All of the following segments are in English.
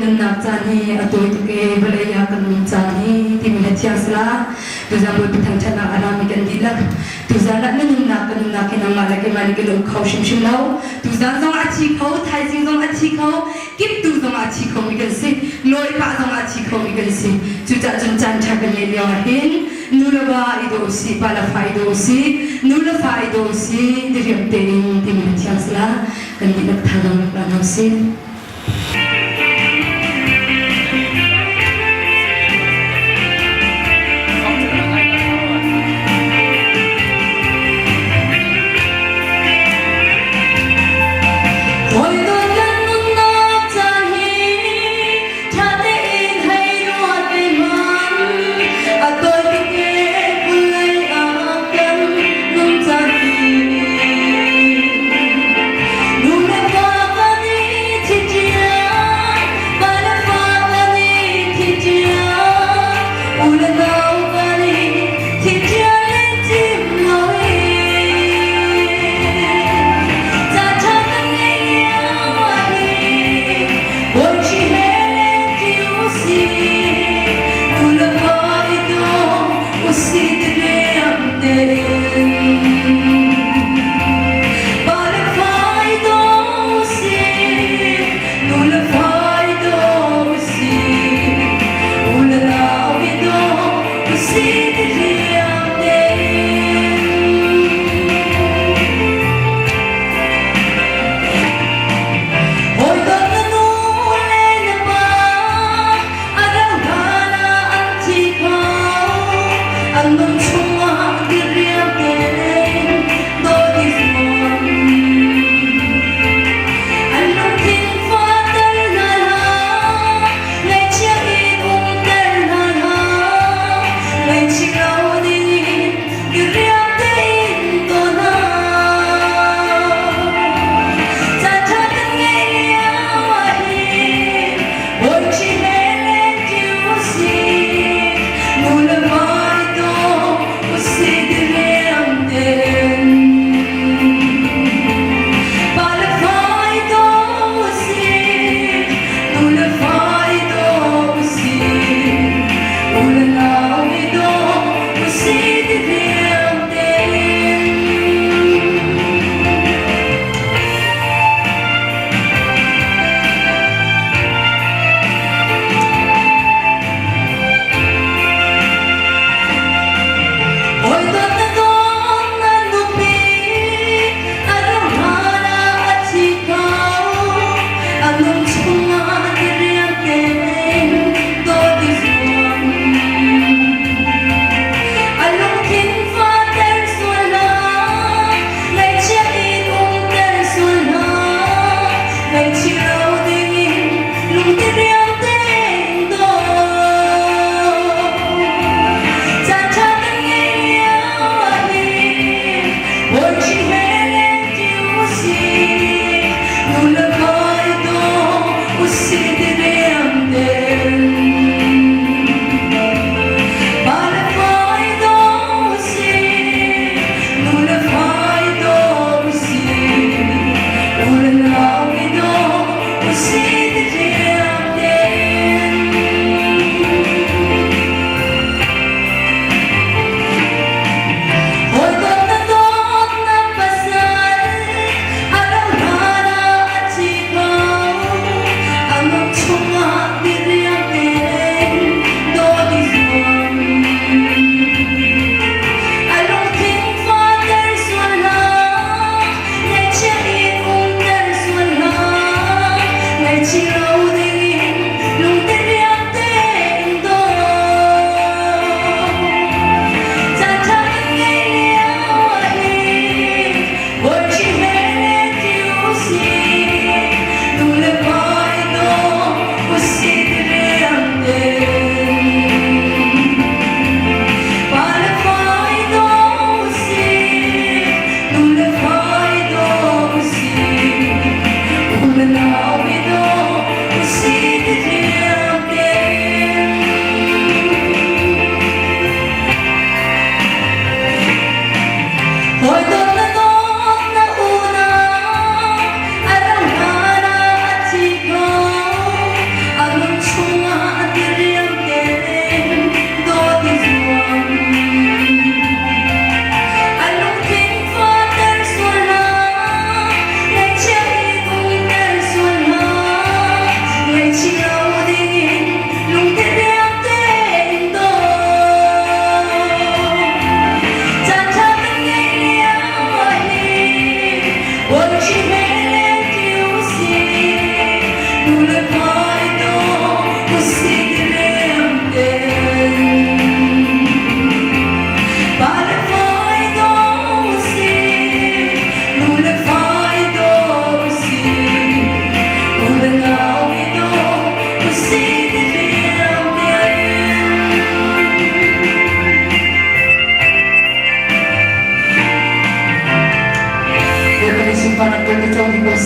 nun nakjani atoi tuke balaya kan jani timina tiasla tuza boy pitang chana arami kan dilak tuza nak nun nak kena malake mali ke lo khau shim lau tuza zong achi khau thai sing zong achi khau kip tu zong achi khau mi kan se loi pa zong achi khau mi kan se chuta chun chan cha kan le lewa hin nulaba idosi pala faidosi nula faidosi diriam tening timina tiasla kan dilak thadang plan hausinที่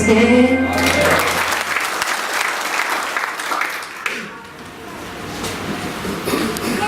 se